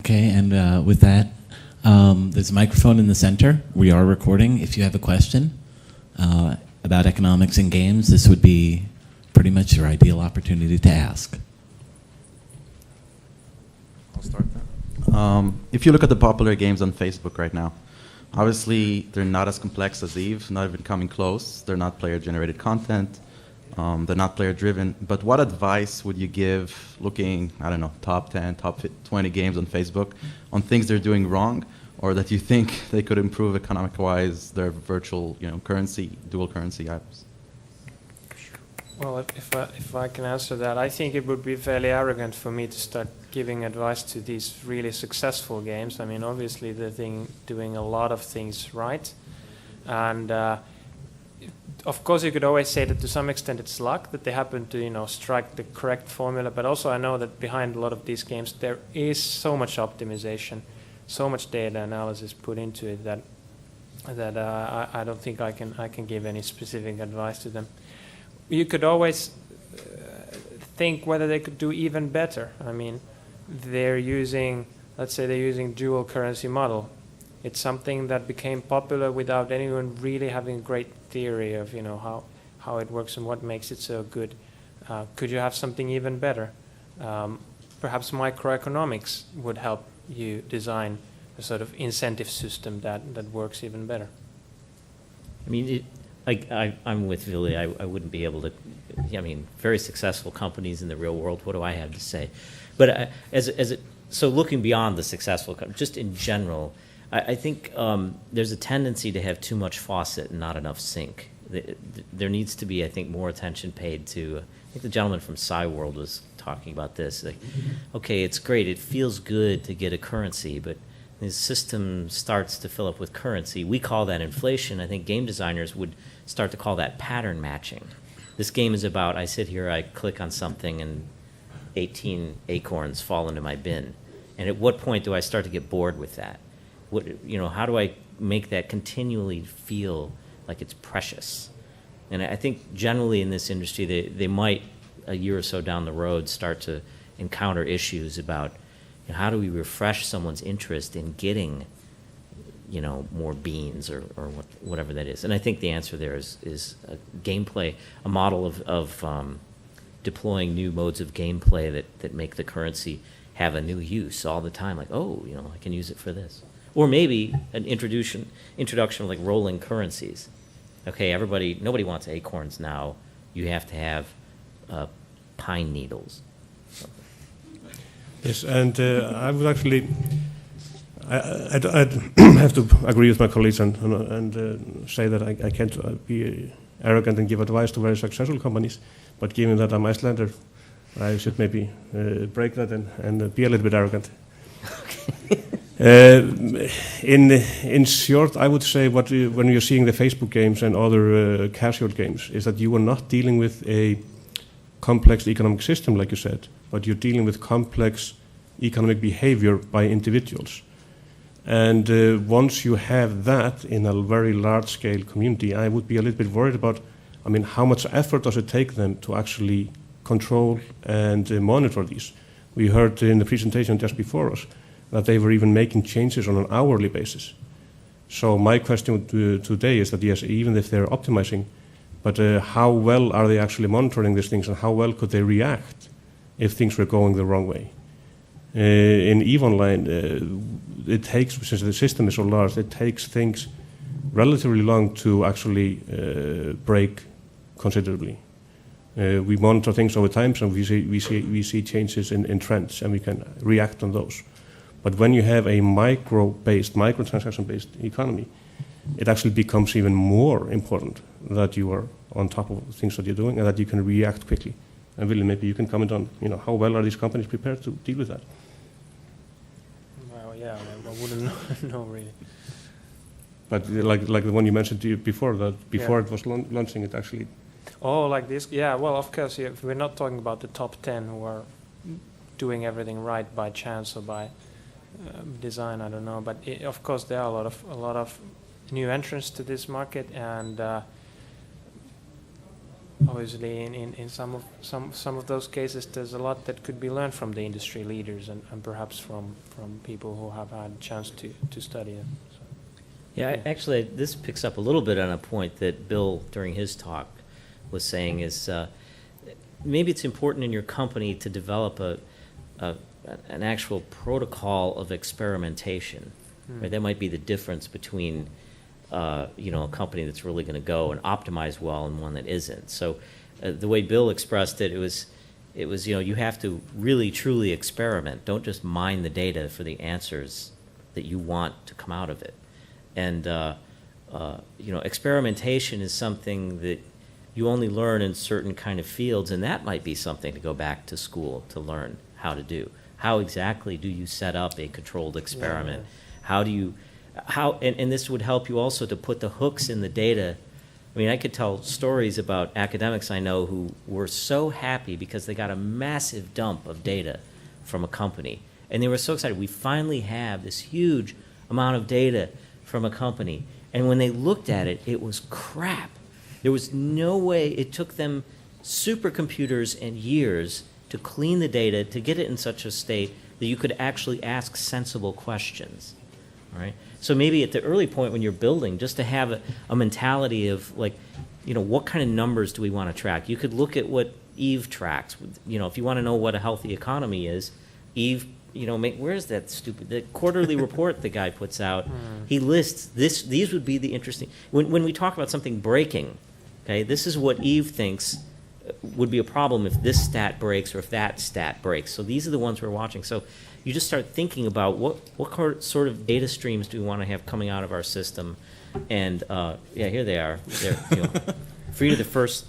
Okay, and with that, there's a microphone in the center. We are recording. If you have a question about economics and games, this would be pretty much your ideal opportunity to ask. I'll start that. If you look at the popular games on Facebook right now, obviously they're not as complex as Eve, not even coming close. They're not player-generated content. They're not player-driven. But what advice would you give looking, I don't know, top 10, top 20 games on Facebook on things they're doing wrong, or that you think they could improve economic-wise their virtual, currency, dual currency items? Well, if I can answer that, I think it would be fairly arrogant for me to start giving advice to these really successful games. I mean, obviously they're doing a lot of things right, and of course you could always say that to some extent it's luck that they happen to strike the correct formula. But also I know that behind a lot of these games there is so much optimization, so much data analysis put into it that I don't think I can give any specific advice to them. You could always think whether they could do even better. I mean, let's say they're using dual currency model. It's something that became popular without anyone really having a great theory of how it works and what makes it so good. Could you have something even better? Perhaps microeconomics would help you design a sort of incentive system that works even better. I mean, I'm with Vili. I wouldn't be able to. I mean, very successful companies in the real world. What do I have to say? But so looking beyond the successful, just in general, I think there's a tendency to have too much faucet and not enough sink. There needs to be, I think, more attention paid to. I think the gentleman from World was talking about this. Like, okay, it's great. It feels good to get a currency, but the system starts to fill up with currency. We call that inflation. I think game designers would start to call that pattern matching. This game is about, I sit here, I click on something, and 18 acorns fall into my bin. And at what point do I start to get bored with that? How do I make that continually feel like it's precious? And I think generally in this industry, they might, a year or so down the road, start to encounter issues about how do we refresh someone's interest in getting more beans or whatever that is. And I think the answer there is a gameplay, a model of deploying new modes of gameplay that make the currency have a new use all the time. Like, I can use it for this. Or maybe an introduction of like rolling currencies. Okay, nobody wants acorns now. You have to have pine needles. Yes, and I would actually, I'd have to agree with my colleagues and say that I can't be arrogant and give advice to very successful companies, but given that I'm Icelander, I should maybe break that and be a little bit arrogant. In short, I would say when you're seeing the Facebook games and other casual games is that you are not dealing with a complex economic system, like you said, but you're dealing with complex economic behavior by individuals. And once you have that in a very large-scale community, I would be a little bit worried about, how much effort does it take them to actually control and monitor these? We heard in the presentation just before us that they were even making changes on an hourly basis. So my question today is that, yes, even if they're optimizing, but how well are they actually monitoring these things, and how well could they react if things were going the wrong way? In EVE Online, it takes, since the system is so large, it takes things relatively long to actually break considerably. We monitor things over time, so we see changes in trends, and we can react on those. But when you have a microtransaction-based economy, it actually becomes even more important that you are on top of things that you're doing and that you can react quickly. And Vili, maybe you can comment on, how well are these companies prepared to deal with that? Well, yeah, I wouldn't know really. But like the one you mentioned before, that before it was launching, it actually. Oh, like this? Yeah. Well, of course, we're not talking about the top 10 who are doing everything right by chance or by design. I don't know, but of course there are a lot of new entrants to this market, and obviously in some of those cases, there's a lot that could be learned from the industry leaders and perhaps from people who have had a chance to study it. So, Yeah, actually, this picks up a little bit on a point that Bill, during his talk, was saying is maybe it's important in your company to develop an actual protocol of experimentation. Right? That might be the difference between a company that's really going to go and optimize well and one that isn't. So the way Bill expressed it, it was you have to really truly experiment. Don't just mine the data for the answers that you want to come out of it. And experimentation is something that you only learn in certain kind of fields, and that might be something to go back to school to learn how to do. How exactly do you set up a controlled experiment? Yeah. And this would help you also to put the hooks in the data. I mean, I could tell stories about academics I know who were so happy because they got a massive dump of data from a company. And they were so excited. We finally have this huge amount of data from a company. And when they looked at it, it was crap. There was no way. It took them supercomputers and years to clean the data, to get it in such a state that you could actually ask sensible questions. All right? So maybe at the early point when you're building, just to have a mentality of what kind of numbers do we want to track? You could look at what Eve tracks. If you want to know what a healthy economy is, Eve, where's that the quarterly report the guy puts out? He lists these would be the interesting. When we talk about something breaking, okay, this is what Eve thinks would be a problem if this stat breaks or if that stat breaks. So these are the ones we're watching. So you just start thinking about what sort of data streams do we want to have coming out of our system, and here they are. They're free to the first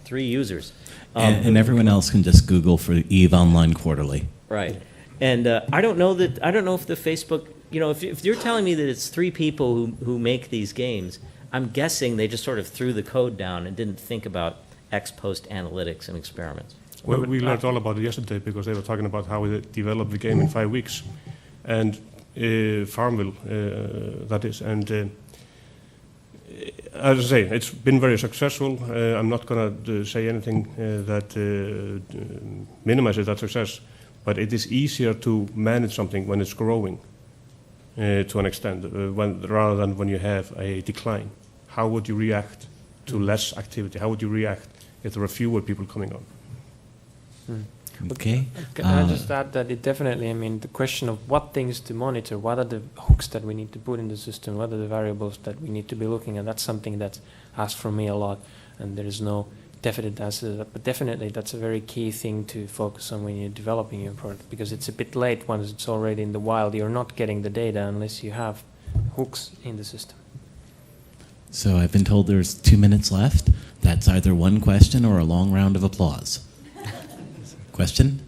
3 users, and everyone else can just Google for Eve Online Quarterly. Right, and I don't know if the Facebook, if you're telling me that it's 3 people who make these games, I'm guessing they just sort of threw the code down and didn't think about ex post analytics and experiments. Well, we learned all about it yesterday because they were talking about how we developed the game in 5 weeks, and Farmville, that is. And as I say, it's been very successful. I'm not going to say anything that minimizes that success, but it is easier to manage something when it's growing to an extent, rather than when you have a decline. How would you react to less activity? How would you react if there were fewer people coming on? Okay. Can I just add that it definitely, the question of what things to monitor, what are the hooks that we need to put in the system, what are the variables that we need to be looking at, that's something that's asked from me a lot, and there is no definite answer to that. But definitely that's a very key thing to focus on when you're developing your product, because it's a bit late once it's already in the wild. You're not getting the data unless you have hooks in the system. So I've been told there's 2 minutes left. That's either one question or a long round of applause. Question?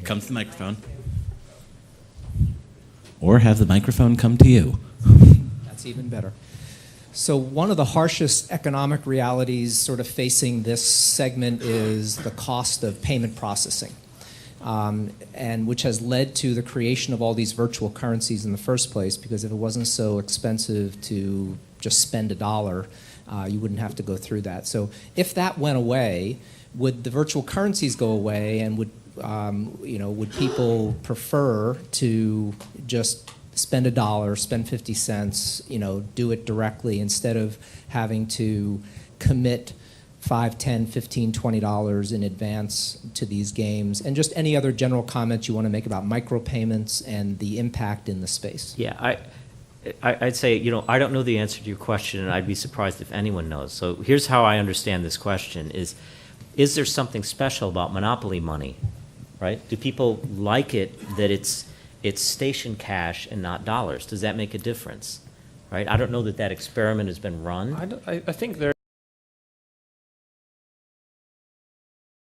Come to the microphone. Or have the microphone come to you. That's even better. So one of the harshest economic realities sort of facing this segment is the cost of payment processing, and which has led to the creation of all these virtual currencies in the first place, because if it wasn't so expensive to just spend $1, you wouldn't have to go through that. So if that went away, would the virtual currencies go away, and would people prefer to just spend $1, spend 50 cents, do it directly instead of having to commit $5, $10, $15, $20 in advance to these games? And just any other general comments you want to make about micropayments and the impact in the space? Yeah, I'd say, I don't know the answer to your question, and I'd be surprised if anyone knows. So here's how I understand this question is there something special about monopoly money, right? Do people like it that it's station cash and not dollars? Does that make a difference, right? I don't know that experiment has been run. I think there